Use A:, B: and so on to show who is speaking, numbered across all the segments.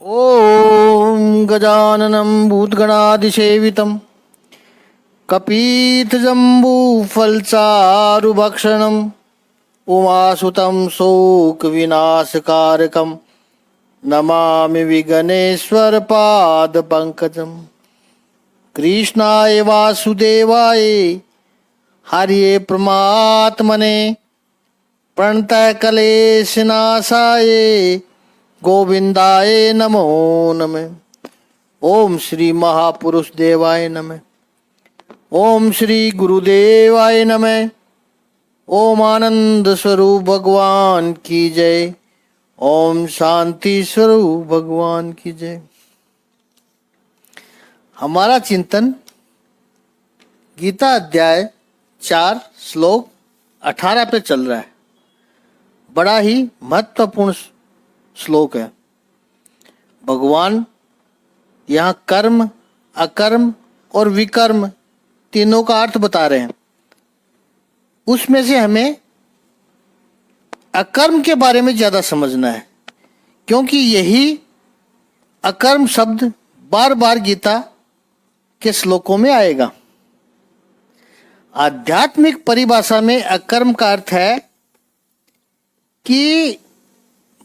A: ॐ गजाननं भूतगणादिसेवितं कपीतजम्बूफलचारुभक्षणम् उमासुतं शोकविनाशकारकं नमामि विघ्नेश्वरपादपङ्कजम्। कृष्णाय वासुदेवाय हरिये परमात्मने प्रणतक्लेशनाशाय गोविंदाय नमो नमः। ओम श्री महापुरुष देवाय नमः। ओम श्री गुरुदेवाय नमः। ओम आनंद स्वरूप भगवान की जय। ओम शांति स्वरूप भगवान की जय। हमारा चिंतन गीता अध्याय 4 श्लोक 18 पे चल रहा है। बड़ा ही महत्वपूर्ण श्लोक है। भगवान यहाँ कर्म, अकर्म और विकर्म तीनों का अर्थ बता रहे हैं। उसमें से हमें अकर्म के बारे में ज्यादा समझना है, क्योंकि यही अकर्म शब्द बार बार गीता के श्लोकों में आएगा। आध्यात्मिक परिभाषा में अकर्म का अर्थ है कि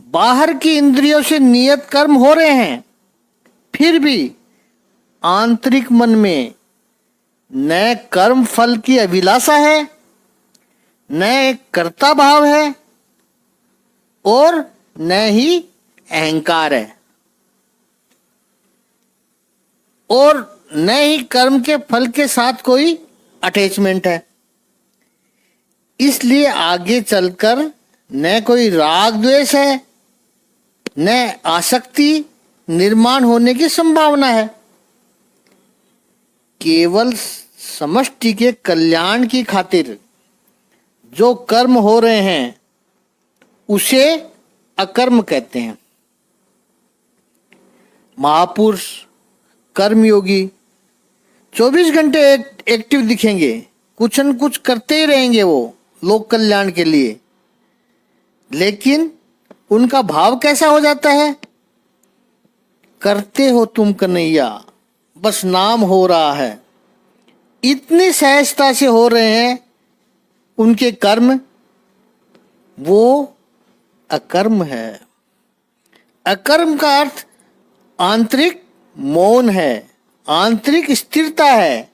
A: बाहर की इंद्रियों से नियत कर्म हो रहे हैं, फिर भी आंतरिक मन में न कर्म फल की अभिलाषा है, न कर्ता भाव है और न ही अहंकार है, और न ही कर्म के फल के साथ कोई अटैचमेंट है। इसलिए आगे चलकर न कोई राग द्वेष है, न आसक्ति निर्माण होने की संभावना है। केवल समष्टि के कल्याण की खातिर जो कर्म हो रहे हैं उसे अकर्म कहते हैं। महापुरुष कर्मयोगी 24 घंटे एक्टिव दिखेंगे, कुछ न कुछ करते ही रहेंगे वो लोक कल्याण के लिए, लेकिन उनका भाव कैसा हो जाता है? करते हो तुम कन्हैया, बस नाम हो रहा है। इतनी सहजता से हो रहे हैं उनके कर्म, वो अकर्म है। अकर्म का अर्थ आंतरिक मौन है, आंतरिक स्थिरता है,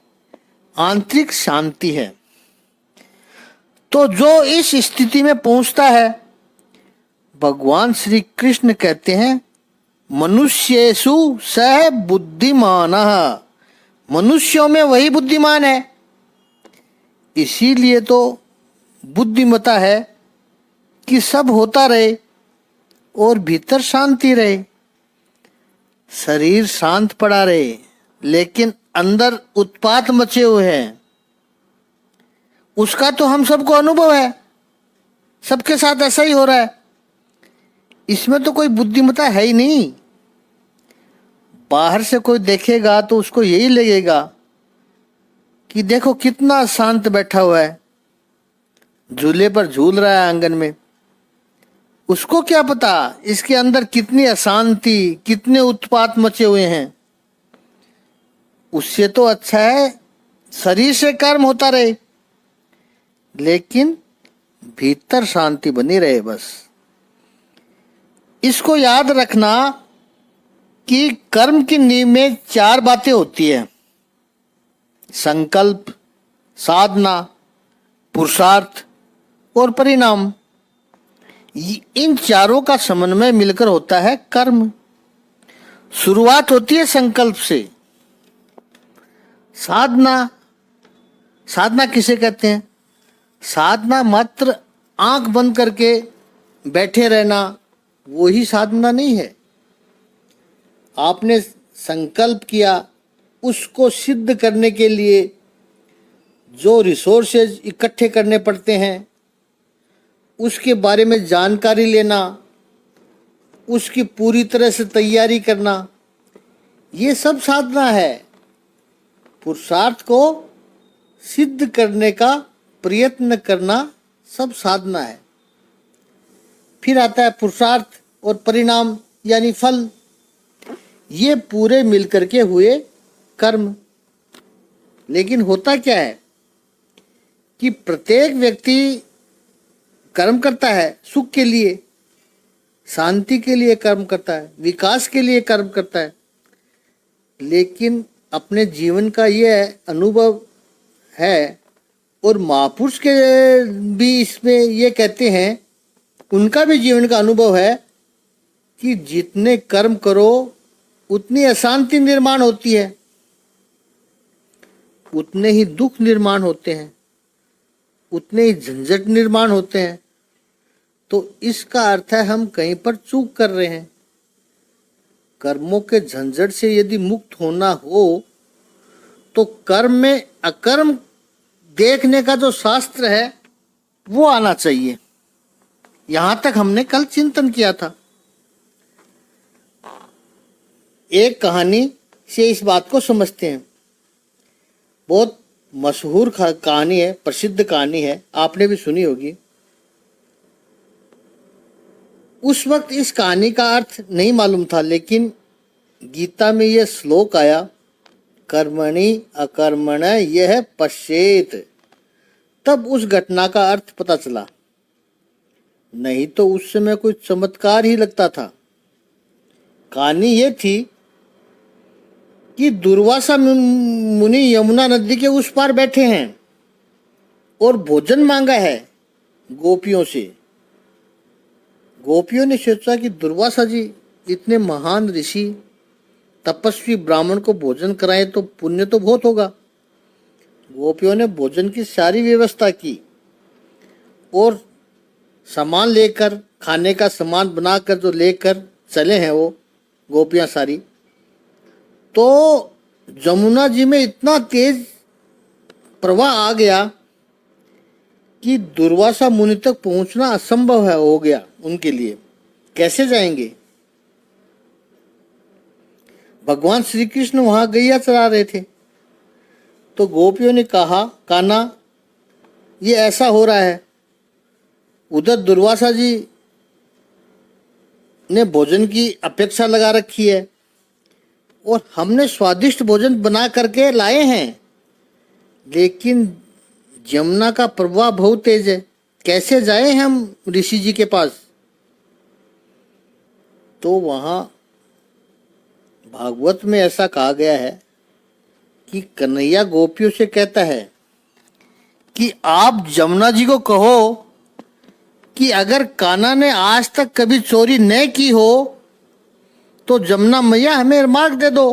A: आंतरिक शांति है। तो जो इस स्थिति में पहुंचता है, भगवान श्री कृष्ण कहते हैं मनुष्येषु सह बुद्धिमानः, मनुष्यों में वही बुद्धिमान है। इसीलिए तो बुद्धिमता है कि सब होता रहे और भीतर शांति रहे। शरीर शांत पड़ा रहे लेकिन अंदर उत्पात मचे हुए हैं, उसका तो हम सबको अनुभव है। सबके साथ ऐसा ही हो रहा है। इसमें तो कोई बुद्धिमत्ता है ही नहीं। बाहर से कोई देखेगा तो उसको यही लगेगा कि देखो कितना शांत बैठा हुआ है, झूले पर झूल रहा है आंगन में। उसको क्या पता इसके अंदर कितनी अशांति, कितने उत्पात मचे हुए हैं। उससे तो अच्छा है शरीर से कर्म होता रहे लेकिन भीतर शांति बनी रहे। बस इसको याद रखना कि कर्म की नींव में 4 बातें होती है: संकल्प, साधना, पुरुषार्थ और परिणाम। इन चारों का समन्वय मिलकर होता है कर्म। शुरुआत होती है संकल्प से। साधना, साधना किसे कहते हैं? साधना मात्र आंख बंद करके बैठे रहना, वो ही साधना नहीं है। आपने संकल्प किया, उसको सिद्ध करने के लिए जो रिसोर्सेज इकट्ठे करने पड़ते हैं, उसके बारे में जानकारी लेना, उसकी पूरी तरह से तैयारी करना, ये सब साधना है। पुरुषार्थ को सिद्ध करने का प्रयत्न करना सब साधना है। फिर आता है पुरुषार्थ और परिणाम यानी फल। ये पूरे मिलकर के हुए कर्म। लेकिन होता क्या है कि प्रत्येक व्यक्ति कर्म करता है सुख के लिए, शांति के लिए कर्म करता है, विकास के लिए कर्म करता है, लेकिन अपने जीवन का यह अनुभव है, और महापुरुष के भी इसमें ये कहते हैं, उनका भी जीवन का अनुभव है कि जितने कर्म करो उतनी अशांति निर्माण होती है, उतने ही दुख निर्माण होते हैं, उतने ही झंझट निर्माण होते हैं। तो इसका अर्थ है हम कहीं पर चूक कर रहे हैं। कर्मों के झंझट से यदि मुक्त होना हो तो कर्म में अकर्म देखने का जो शास्त्र है वो आना चाहिए। यहां तक हमने कल चिंतन किया था। एक कहानी से इस बात को समझते हैं। बहुत मशहूर कहानी है, प्रसिद्ध कहानी है, आपने भी सुनी होगी। उस वक्त इस कहानी का अर्थ नहीं मालूम था, लेकिन गीता में यह श्लोक आया, कर्मणि अकर्मण यह पश्येत, तब उस घटना का अर्थ पता चला। नहीं तो उस समय कोई चमत्कार ही लगता था। कहानी ये थी कि दुर्वासा मुनि यमुना नदी के उस पार बैठे हैं और भोजन मांगा है गोपियों से। गोपियों ने सोचा कि दुर्वासा जी इतने महान ऋषि तपस्वी ब्राह्मण को भोजन कराएं तो पुण्य तो बहुत होगा। गोपियों ने भोजन की सारी व्यवस्था की और सामान लेकर, खाने का सामान बनाकर जो लेकर चले हैं वो गोपियां सारी, तो जमुना जी में इतना तेज प्रवाह आ गया कि दुर्वासा मुनि तक पहुंचना असंभव है हो गया उनके लिए। कैसे जाएंगे? भगवान श्री कृष्ण वहां गैया चरा रहे थे। तो गोपियों ने कहा, कान्हा ये ऐसा हो रहा है, उधर दुर्वासा जी ने भोजन की अपेक्षा लगा रखी है और हमने स्वादिष्ट भोजन बना करके लाए हैं, लेकिन यमुना का प्रवाह बहुत तेज है, कैसे जाए हम ऋषि जी के पास? तो वहां भागवत में ऐसा कहा गया है कि कन्हैया गोपियों से कहता है कि आप जमुना जी को कहो कि अगर कान्हा ने आज तक कभी चोरी न की हो तो जमुना मैया हमें मार्ग दे दो।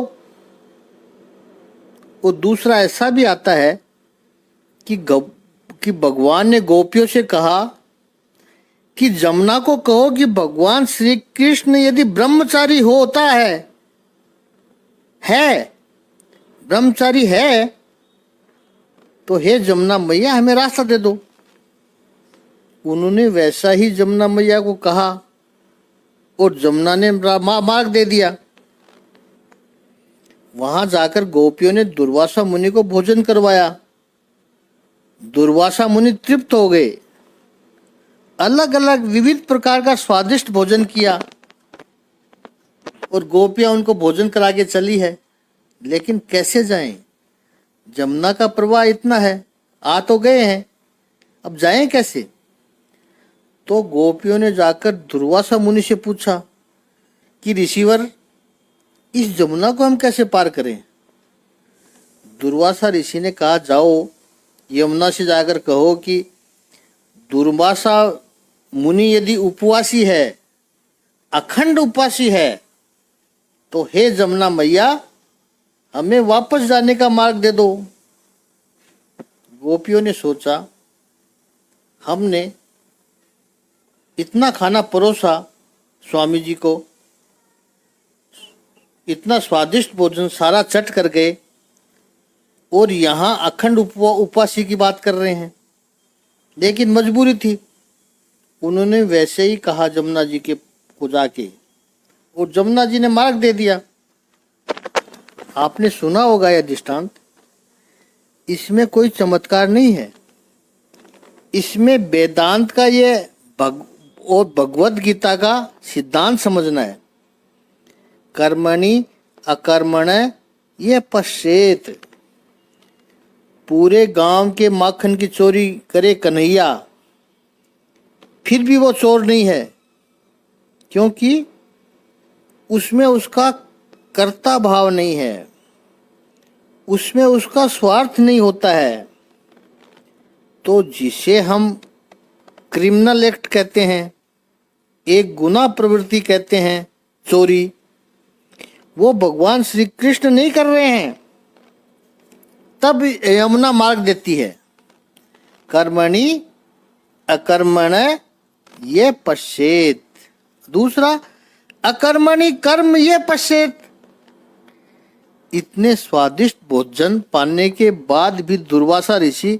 A: और दूसरा ऐसा भी आता है कि भगवान ने गोपियों से कहा कि जमुना को कहो कि भगवान श्री कृष्ण यदि ब्रह्मचारी होता है ब्रह्मचारी है तो हे जमुना मैया हमें रास्ता दे दो। उन्होंने वैसा ही जमुना मैया को कहा और जमुना ने मार्ग दे दिया। वहां जाकर गोपियों ने दुर्वासा मुनि को भोजन करवाया। दुर्वासा मुनि तृप्त हो गए, अलग अलग विविध प्रकार का स्वादिष्ट भोजन किया और गोपियां उनको भोजन करा के चली है। लेकिन कैसे जाएं? जमुना का प्रवाह इतना है, आ तो गए हैं, अब जाएं कैसे? तो गोपियों ने जाकर दुर्वासा मुनि से पूछा कि ऋषिवर इस जमुना को हम कैसे पार करें? दुर्वासा ऋषि ने कहा, जाओ यमुना से जाकर कहो कि दुर्वासा मुनि यदि उपवासी है, अखंड उपवासी है, तो हे जमुना मैया हमें वापस जाने का मार्ग दे दो। गोपियों ने सोचा, हमने इतना खाना परोसा स्वामी जी को, इतना स्वादिष्ट भोजन सारा चट कर गए और यहाँ अखंड उपवासी की बात कर रहे हैं। लेकिन मजबूरी थी, उन्होंने वैसे ही कहा जमुना जी के को जाके, और जमुना जी ने मार्ग दे दिया। आपने सुना होगा यह दृष्टांत, इसमें कोई चमत्कार नहीं है, इसमें वेदांत का ये और भगवत गीता का सिद्धांत समझना है। कर्मणि अकर्मण ये पश्चेत। पूरे गांव के माखन की चोरी करे कन्हैया, फिर भी वो चोर नहीं है, क्योंकि उसमें उसका कर्ता भाव नहीं है, उसमें उसका स्वार्थ नहीं होता है। तो जिसे हम क्रिमिनल एक्ट कहते हैं, एक गुनाह प्रवृत्ति कहते हैं, चोरी, वो भगवान श्री कृष्ण नहीं कर रहे हैं। तब यमुना मार्ग देती है, कर्मणि अकर्मण ये पश्चेत। दूसरा, अकर्मणि कर्म ये पश्चेत। इतने स्वादिष्ट भोजन पाने के बाद भी दुर्वासा ऋषि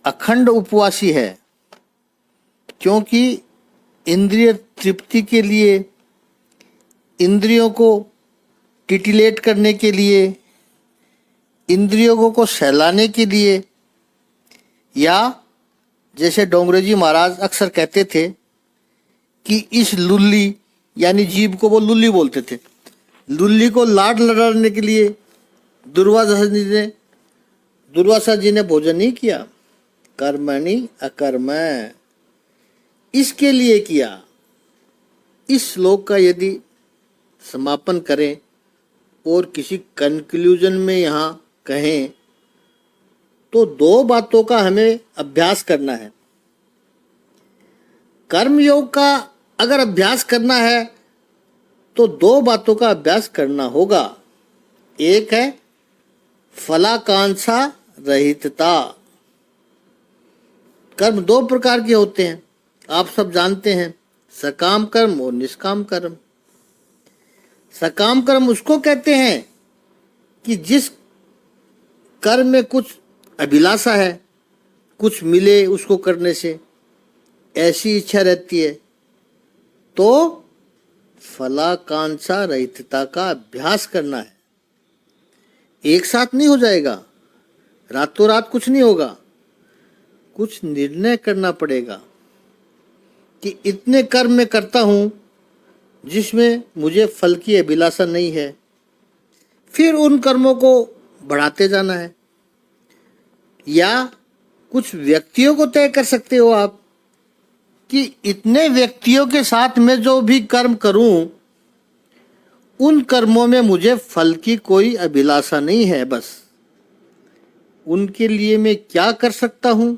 A: अखंड उपवासी है, क्योंकि इंद्रिय तृप्ति के लिए, इंद्रियों को टिटिलेट करने के लिए, इंद्रियों को सहलाने के लिए, या जैसे डोंगरे जी महाराज अक्सर कहते थे कि इस लुल्ली, यानी जीभ को वो लुल्ली बोलते थे, लुल्ली को लाड लड़ाने के लिए दुर्वासा जी ने भोजन नहीं किया। कर्मणि अकर्म, इसके लिए किया। इस श्लोक का यदि समापन करें और किसी कंक्लूजन में यहाँ कहें तो दो बातों का हमें अभ्यास करना है। कर्म योग का अगर अभ्यास करना है तो दो बातों का अभ्यास करना होगा। एक है फलाकांक्षा रहितता। कर्म दो प्रकार के होते हैं, आप सब जानते हैं, सकाम कर्म और निष्काम कर्म। सकाम कर्म उसको कहते हैं कि जिस कर्म में कुछ अभिलाषा है, कुछ मिले उसको करने से, ऐसी इच्छा रहती है, तो फलाकांक्षा रहितता का अभ्यास करना है। एक साथ नहीं हो जाएगा, रातों रात कुछ नहीं होगा, कुछ निर्णय करना पड़ेगा कि इतने कर्म मैं करता हूं जिसमें मुझे फल की अभिलाषा नहीं है, फिर उन कर्मों को बढ़ाते जाना है। या कुछ व्यक्तियों को तय कर सकते हो आप कि इतने व्यक्तियों के साथ मैं जो भी कर्म करूं, उन कर्मों में मुझे फल की कोई अभिलाषा नहीं है, बस उनके लिए मैं क्या कर सकता हूं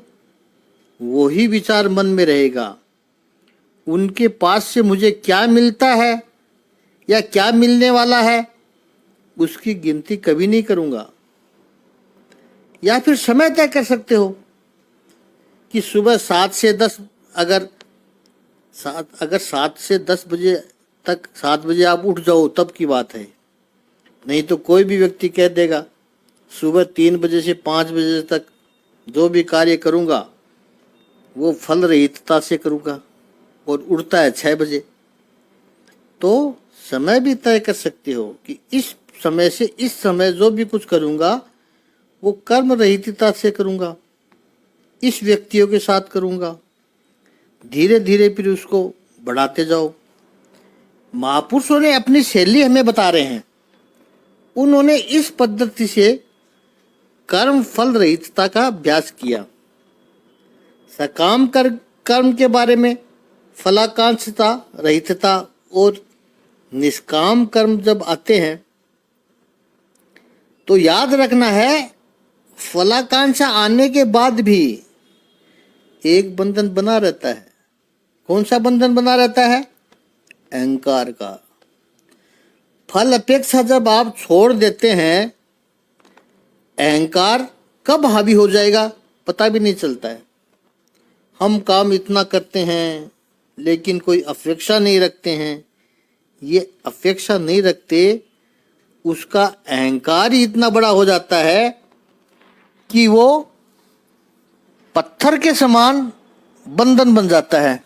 A: वो ही विचार मन में रहेगा। उनके पास से मुझे क्या मिलता है या क्या मिलने वाला है उसकी गिनती कभी नहीं करूंगा। या फिर समय तय कर सकते हो कि सुबह 7 से 10, अगर 7 से 10 बजे तक, 7 बजे आप उठ जाओ तब की बात है। नहीं तो कोई भी व्यक्ति कह देगा सुबह 3 बजे से 5 बजे तक जो भी कार्य करूंगा वो फल रहितता से करूंगा, और उठता है 6 बजे। तो समय भी तय कर सकते हो कि इस समय से इस समय जो भी कुछ करूंगा वो कर्म रहितता से करूंगा, इस व्यक्तियों के साथ करूंगा। धीरे धीरे फिर उसको बढ़ाते जाओ। महापुरुषों ने अपनी शैली हमें बता रहे हैं। उन्होंने इस पद्धति से कर्म फल रहितता का अभ्यास किया। सकाम कर्म के बारे में फलाकांक्षता रहितता और निष्काम कर्म जब आते हैं तो याद रखना है, फलाकांक्षा आने के बाद भी एक बंधन बना रहता है। कौन सा बंधन बना रहता है? अहंकार का। फल अपेक्षा जब आप छोड़ देते हैं, अहंकार कब हावी हो जाएगा पता भी नहीं चलता है। हम काम इतना करते हैं लेकिन कोई अपेक्षा नहीं रखते हैं। ये अपेक्षा नहीं रखते, उसका अहंकार ही इतना बड़ा हो जाता है कि वो पत्थर के समान बंधन बन जाता है।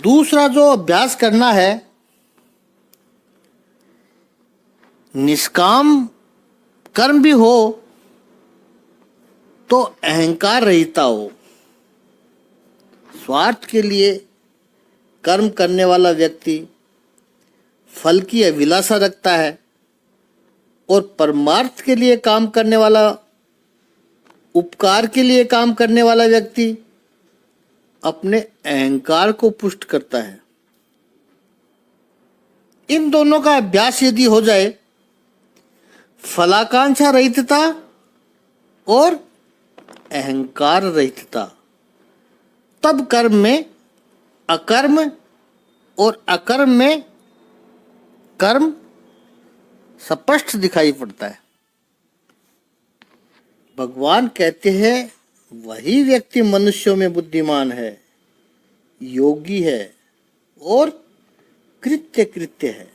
A: दूसरा जो अभ्यास करना है, निष्काम कर्म भी हो तो अहंकार रहिता हो। स्वार्थ के लिए कर्म करने वाला व्यक्ति, फल की अभिलाषा रखता है और परमार्थ के लिए काम करने वाला, उपकार के लिए काम करने वाला व्यक्ति अपने अहंकार को पुष्ट करता है। इन दोनों का अभ्यास यदि हो जाए, फलाकांक्षा रहितता और अहंकार रहितता, तब कर्म में अकर्म और अकर्म में कर्म स्पष्ट दिखाई पड़ता है। भगवान कहते हैं वही व्यक्ति मनुष्यों में बुद्धिमान है, योगी है और कृत्य कृत्य है।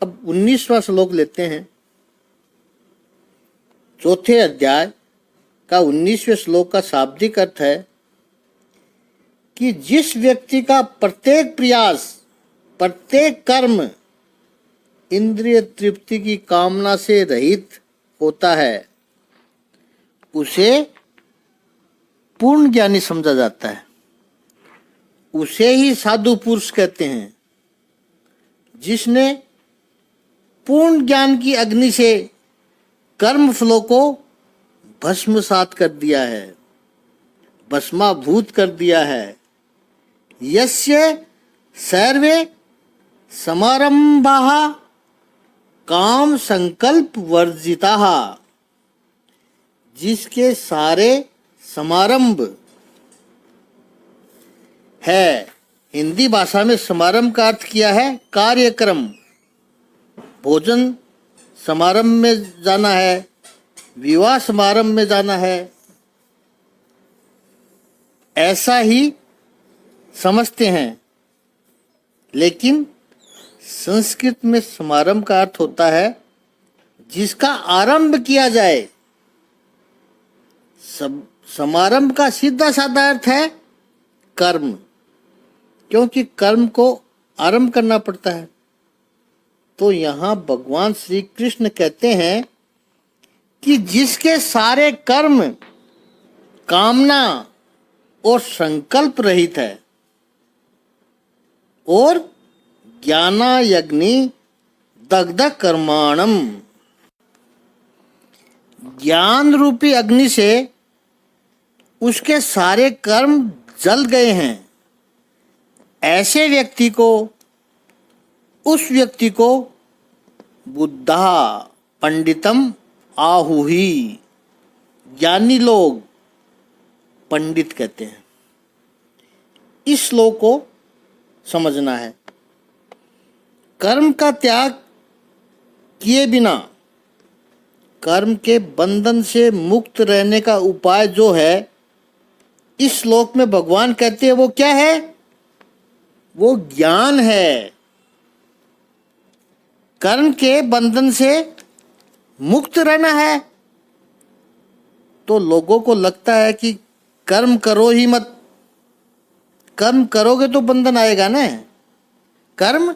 A: अब 19वां श्लोक लेते हैं। चौथे अध्याय का 19वें श्लोक का शाब्दिक अर्थ है कि जिस व्यक्ति का प्रत्येक प्रयास, प्रत्येक कर्म इंद्रिय तृप्ति की कामना से रहित होता है, उसे पूर्ण ज्ञानी समझा जाता है। उसे ही साधु पुरुष कहते हैं, जिसने पूर्ण ज्ञान की अग्नि से कर्म फलों को भस्मसात कर दिया है, भस्माभूत कर दिया है। यस्य सर्वे समारंभाः काम संकल्प वर्जिताः, जिसके सारे समारंभ है, हिंदी भाषा में समारंभ का अर्थ किया है कार्यक्रम। भोजन समारंभ में जाना है, विवाह समारंभ में जाना है, ऐसा ही समझते हैं। लेकिन संस्कृत में समारंभ का अर्थ होता है जिसका आरंभ किया जाए। समारंभ का सीधा साधा अर्थ है कर्म, क्योंकि कर्म को आरंभ करना पड़ता है। तो यहाँ भगवान श्री कृष्ण कहते हैं कि जिसके सारे कर्म कामना और संकल्प रहित है और ज्ञानायग्नि दग्ध कर्माणम, ज्ञान रूपी अग्नि से उसके सारे कर्म जल गए हैं, ऐसे व्यक्ति को, उस व्यक्ति को बुद्धा पंडितम आहुहि, ज्ञानी लोग पंडित कहते हैं। इस श्लोक को समझना है। कर्म का त्याग किए बिना कर्म के बंधन से मुक्त रहने का उपाय जो है, इस श्लोक में भगवान कहते हैं वो क्या है? वो ज्ञान है। कर्म के बंधन से मुक्त रहना है तो लोगों को लगता है कि कर्म करो ही मत। कर्म करोगे तो बंधन आएगा ना, कर्म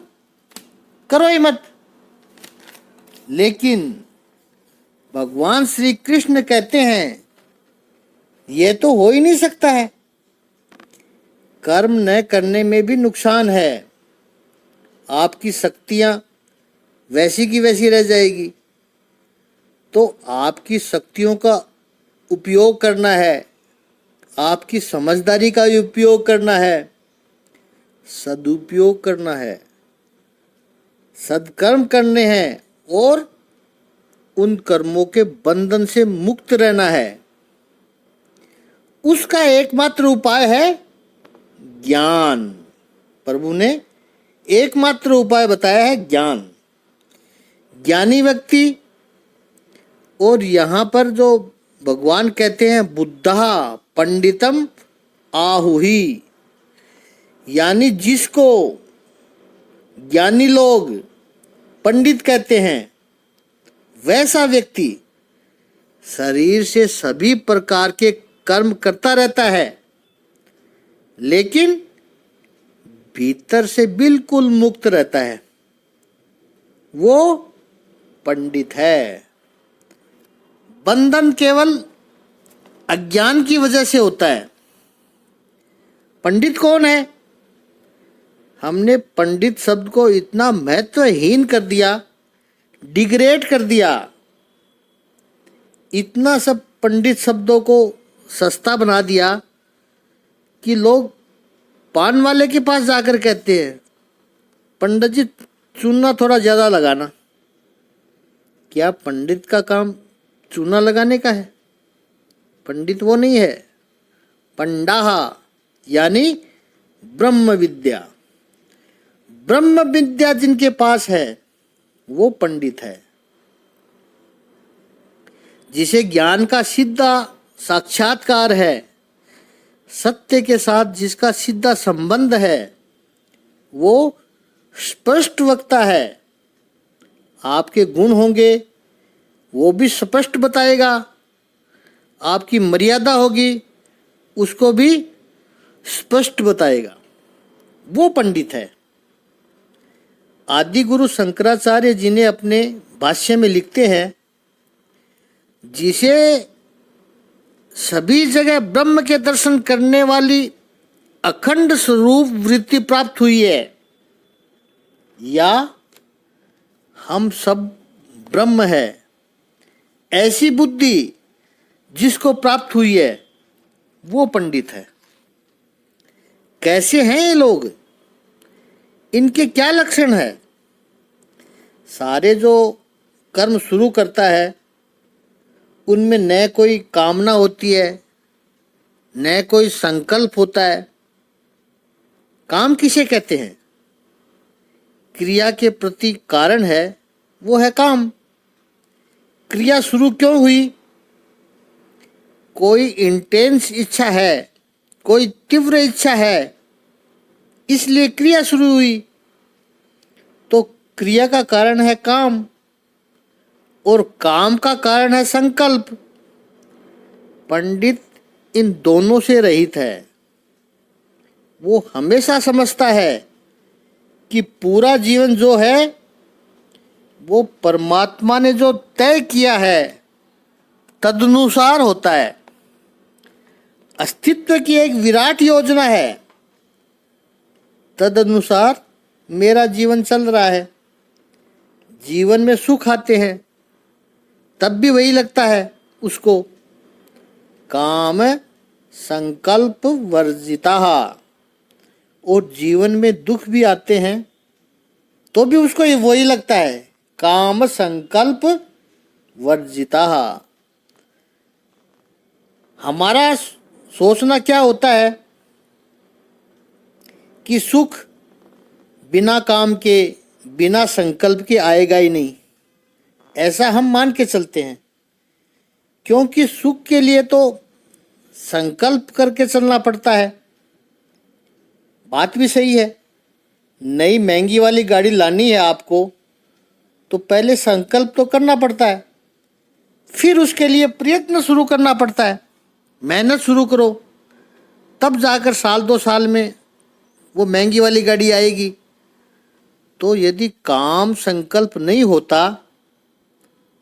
A: करो ही मत। लेकिन भगवान श्री कृष्ण कहते हैं ये तो हो ही नहीं सकता है। कर्म न करने में भी नुकसान है। आपकी शक्तियां वैसी की वैसी रह जाएगी। तो आपकी शक्तियों का उपयोग करना है, आपकी समझदारी का उपयोग करना है, सदुपयोग करना है, सदकर्म करने हैं और उन कर्मों के बंधन से मुक्त रहना है। उसका एकमात्र उपाय है ज्ञान। प्रभु ने एकमात्र उपाय बताया है ज्ञान। ज्ञानी व्यक्ति, और यहाँ पर जो भगवान कहते हैं बुद्धा पंडितम आहुहि, यानी जिसको ज्ञानी लोग पंडित कहते हैं, वैसा व्यक्ति शरीर से सभी प्रकार के कर्म करता रहता है, लेकिन भीतर से बिल्कुल मुक्त रहता है। वो पंडित है। बंधन केवल अज्ञान की वजह से होता है। पंडित कौन है? हमने पंडित शब्द को इतना महत्वहीन कर दिया, डिग्रेड कर दिया, इतना सब पंडित शब्दों को सस्ता बना दिया कि लोग पान वाले के पास जाकर कहते हैं, पंडित जी चूना थोड़ा ज़्यादा लगाना। क्या पंडित का काम चूना लगाने का है? पंडित वो नहीं है। पंडाहा यानी ब्रह्म विद्या। ब्रह्म विद्या जिनके पास है वो पंडित है। जिसे ज्ञान का सीधा साक्षात्कार है, सत्य के साथ जिसका सीधा संबंध है, वो स्पष्ट वक्ता है। आपके गुण होंगे वो भी स्पष्ट बताएगा, आपकी मर्यादा होगी उसको भी स्पष्ट बताएगा। वो पंडित है। आदि गुरु शंकराचार्य जी ने अपने भाष्य में लिखते हैं, जिसे सभी जगह ब्रह्म के दर्शन करने वाली अखंड स्वरूप वृत्ति प्राप्त हुई है, या हम सब ब्रह्म है, ऐसी बुद्धि जिसको प्राप्त हुई है, वो पंडित है। कैसे हैं ये लोग? इनके क्या लक्षण है? सारे जो कर्म शुरू करता है उनमें न कोई कामना होती है, न कोई संकल्प होता है। काम किसे कहते हैं? क्रिया के प्रति कारण है, वो है काम। क्रिया शुरू क्यों हुई? कोई इंटेंस इच्छा है, कोई तीव्र इच्छा है, इसलिए क्रिया शुरू हुई। तो क्रिया का कारण है काम, और काम का कारण है संकल्प। पंडित इन दोनों से रहित है। वो हमेशा समझता है कि पूरा जीवन जो है वो परमात्मा ने जो तय किया है तदनुसार होता है। अस्तित्व की एक विराट योजना है, तदनुसार मेरा जीवन चल रहा है। जीवन में सुख आते हैं तब भी वही लगता है उसको, काम संकल्प वर्जिता। और जीवन में दुख भी आते हैं तो भी उसको वही लगता है, काम संकल्प वर्जिता। हमारा सोचना क्या होता है कि सुख बिना काम के, बिना संकल्प के आएगा ही नहीं, ऐसा हम मान के चलते हैं। क्योंकि सुख के लिए तो संकल्प करके चलना पड़ता है। बात भी सही है। नई महंगी वाली गाड़ी लानी है आपको तो पहले संकल्प तो करना पड़ता है, फिर उसके लिए प्रयत्न शुरू करना पड़ता है, मेहनत शुरू करो, तब जाकर साल 2 साल में वो महंगी वाली गाड़ी आएगी। तो यदि काम संकल्प नहीं होता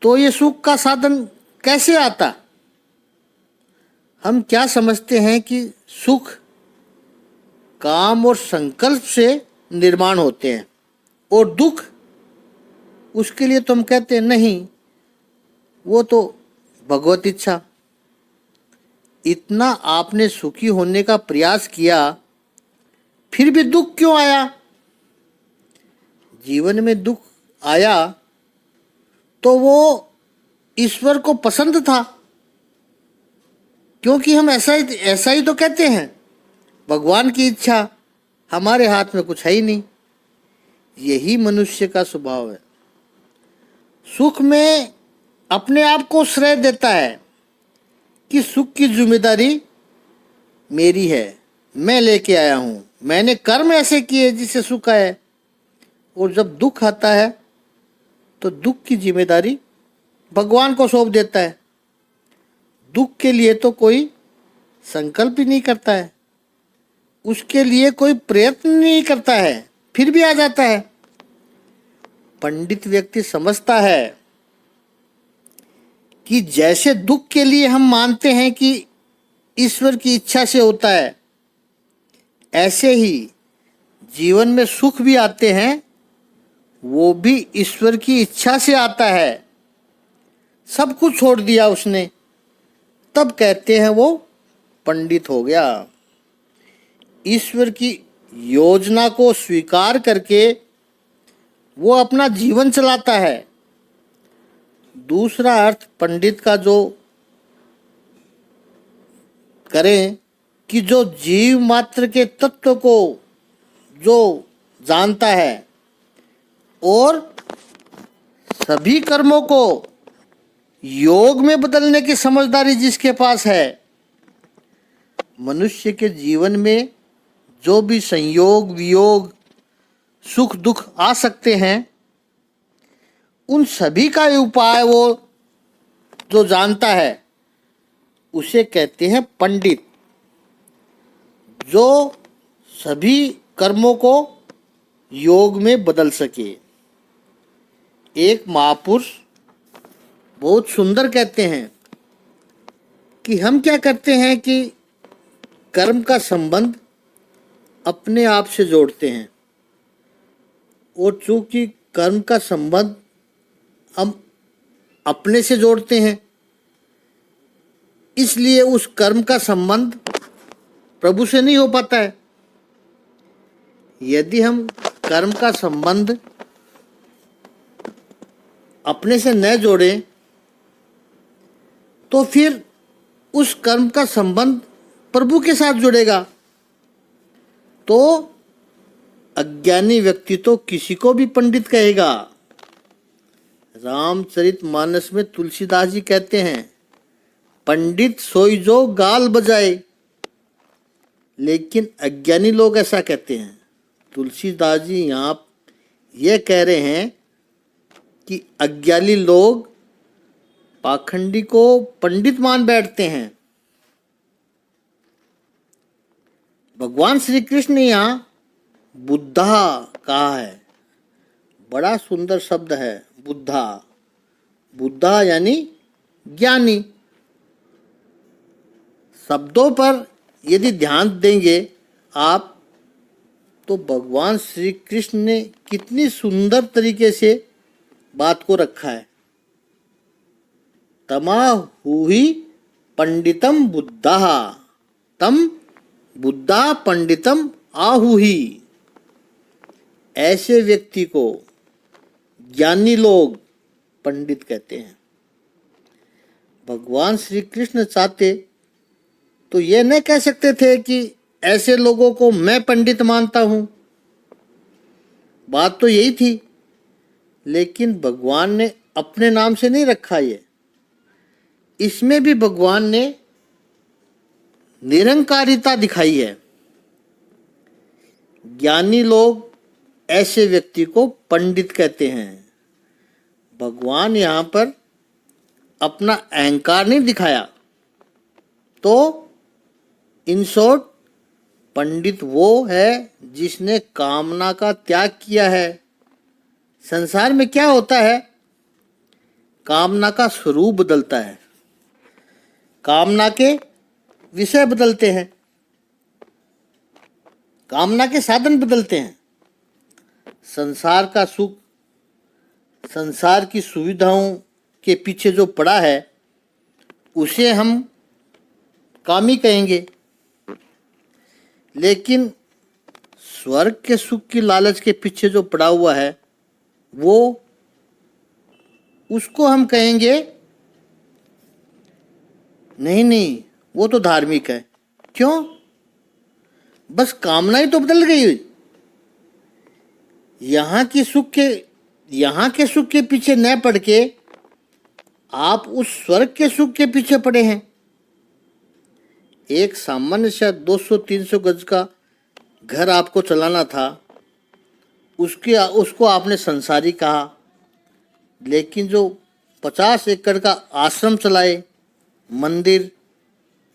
A: तो ये सुख का साधन कैसे आता? हम क्या समझते हैं कि सुख काम और संकल्प से निर्माण होते हैं, और दुख उसके लिए तो हम कहते हैं नहीं, वो तो भगवत इच्छा। इतना आपने सुखी होने का प्रयास किया, फिर भी दुख क्यों आया? जीवन में दुख आया तो वो ईश्वर को पसंद था, क्योंकि हम ऐसा ही तो कहते हैं, भगवान की इच्छा, हमारे हाथ में कुछ है ही नहीं। यही मनुष्य का स्वभाव है। सुख में अपने आप को श्रेय देता है कि सुख की जिम्मेदारी मेरी है, मैं लेके आया हूँ, मैंने कर्म ऐसे किए जिससे सुख आए। और जब दुख आता है तो दुख की जिम्मेदारी भगवान को सौंप देता है। दुख के लिए तो कोई संकल्प ही नहीं करता है, उसके लिए कोई प्रयत्न नहीं करता है, फिर भी आ जाता है। पंडित व्यक्ति समझता है कि जैसे दुख के लिए हम मानते हैं कि ईश्वर की इच्छा से होता है, ऐसे ही जीवन में सुख भी आते हैं, वो भी ईश्वर की इच्छा से आता है। सब कुछ छोड़ दिया उसने, तब कहते हैं वो पंडित हो गया। ईश्वर की योजना को स्वीकार करके वो अपना जीवन चलाता है। दूसरा अर्थ पंडित का जो करें कि जो जीव मात्र के तत्व को जो जानता है और सभी कर्मों को योग में बदलने की समझदारी जिसके पास है। मनुष्य के जीवन में जो भी संयोग वियोग सुख दुख आ सकते हैं, उन सभी का उपाय वो जो जानता है उसे कहते हैं पंडित, जो सभी कर्मों को योग में बदल सके। एक महापुरुष बहुत सुंदर कहते हैं कि हम क्या करते हैं कि कर्म का संबंध अपने आप से जोड़ते हैं, और चूंकि कर्म का संबंध हम अपने से जोड़ते हैं, इसलिए उस कर्म का संबंध प्रभु से नहीं हो पाता है। यदि हम कर्म का संबंध अपने से न जोड़ें तो फिर उस कर्म का संबंध प्रभु के साथ जुड़ेगा। तो अज्ञानी व्यक्ति तो किसी को भी पंडित कहेगा। रामचरितमानस में तुलसीदास जी कहते हैं, पंडित सोई जो गाल बजाए। लेकिन अज्ञानी लोग ऐसा कहते हैं। तुलसीदास जी यहाँ ये कह रहे हैं कि अज्ञानी लोग पाखंडी को पंडित मान बैठते हैं। भगवान श्री कृष्ण ने यहाँ बुद्धा कहा है, बड़ा सुंदर शब्द है बुद्धा। बुद्धा यानी ज्ञानी। शब्दों पर यदि ध्यान देंगे आप तो भगवान श्री कृष्ण ने कितनी सुंदर तरीके से बात को रखा है। तमाहुहि पंडितम बुद्धा तम बुद्धा पंडितम आहुहि। ऐसे व्यक्ति को ज्ञानी लोग पंडित कहते हैं। भगवान श्री कृष्ण चाहते तो ये नहीं कह सकते थे कि ऐसे लोगों को मैं पंडित मानता हूं। बात तो यही थी, लेकिन भगवान ने अपने नाम से नहीं रखा। ये इसमें भी भगवान ने निरंकारिता दिखाई है। ज्ञानी लोग ऐसे व्यक्ति को पंडित कहते हैं। भगवान यहाँ पर अपना अहंकार नहीं दिखाया। तो इन शॉर्ट पंडित वो है जिसने कामना का त्याग किया है। संसार में क्या होता है, कामना का स्वरूप बदलता है, कामना के विषय बदलते हैं, कामना के साधन बदलते हैं। संसार का सुख, संसार की सुविधाओं के पीछे जो पड़ा है उसे हम कामी कहेंगे। लेकिन स्वर्ग के सुख की लालच के पीछे जो पड़ा हुआ है वो उसको हम कहेंगे नहीं वो तो धार्मिक है। क्यों? बस कामना ही तो बदल गई। यहाँ के सुख के पीछे न पड़ के आप उस स्वर्ग के सुख के पीछे पड़े हैं। एक सामान्य सा 200-300 गज का घर आपको चलाना था, उसको आपने संसारी कहा। लेकिन जो 50 एकड़ का आश्रम चलाए, मंदिर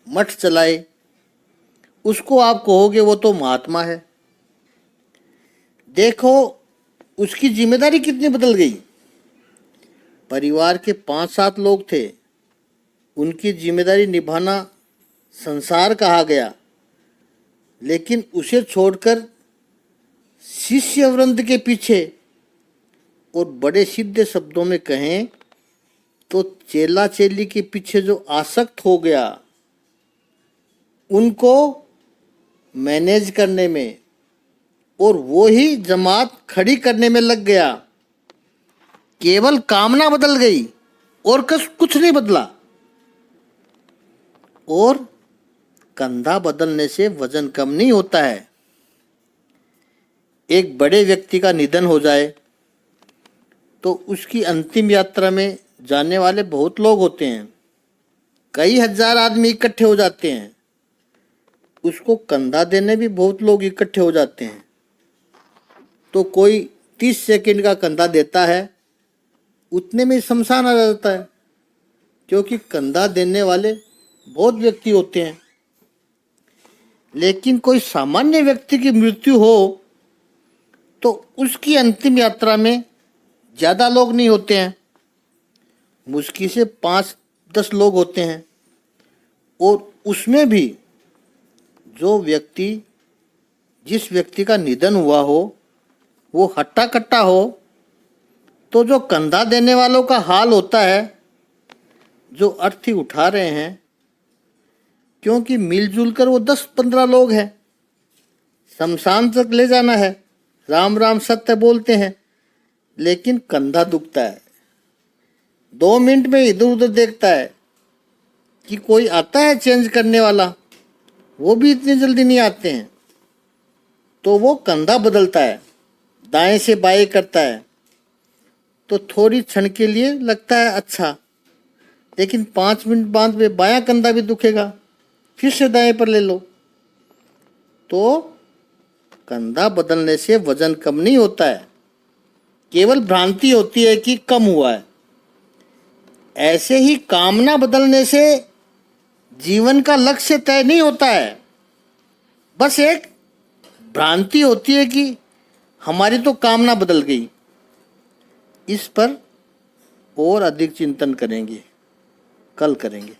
A: मठ चलाए, उसको आप कहोगे वो तो महात्मा है। देखो उसकी जिम्मेदारी कितनी बदल गई। परिवार के 5-7 लोग थे, उनकी जिम्मेदारी निभाना संसार कहा गया। लेकिन उसे छोड़कर शिष्य वृंद के पीछे, और बड़े सीधे शब्दों में कहें तो चेला चेली के पीछे जो आसक्त हो गया, उनको मैनेज करने में और वो ही जमात खड़ी करने में लग गया। केवल कामना बदल गई और कुछ नहीं बदला। और कंधा बदलने से वजन कम नहीं होता है। एक बड़े व्यक्ति का निधन हो जाए तो उसकी अंतिम यात्रा में जाने वाले बहुत लोग होते हैं, कई हजार आदमी इकट्ठे हो जाते हैं। उसको कंधा देने भी बहुत लोग इकट्ठे हो जाते हैं। तो कोई 30 सेकंड का कंधा देता है, उतने में शमशान आ जाता है, क्योंकि कंधा देने वाले बहुत व्यक्ति होते हैं। लेकिन कोई सामान्य व्यक्ति की मृत्यु हो तो उसकी अंतिम यात्रा में ज़्यादा लोग नहीं होते हैं, मुश्किल से 5-10 लोग होते हैं। और उसमें भी जिस व्यक्ति का निधन हुआ हो वो हट्टा कट्टा हो, तो जो कंधा देने वालों का हाल होता है, जो अर्थी उठा रहे हैं, क्योंकि मिलजुल कर वो 10-15 लोग हैं, शमशान तक ले जाना है, राम राम सत्य बोलते हैं, लेकिन कंधा दुखता है। 2 मिनट में इधर उधर देखता है कि कोई आता है चेंज करने वाला, वो भी इतनी जल्दी नहीं आते हैं। तो वो कंधा बदलता है, दाएं से बाएं करता है, तो थोड़ी क्षण के लिए लगता है अच्छा, लेकिन 5 मिनट बाद में बायां कंधा भी दुखेगा, फिर से दाएं पर ले लो। तो कंधा बदलने से वजन कम नहीं होता है, केवल भ्रांति होती है कि कम हुआ है। ऐसे ही कामना बदलने से जीवन का लक्ष्य तय नहीं होता है, बस एक भ्रांति होती है कि हमारी तो कामना बदल गई। इस पर और अधिक चिंतन करेंगे, कल करेंगे।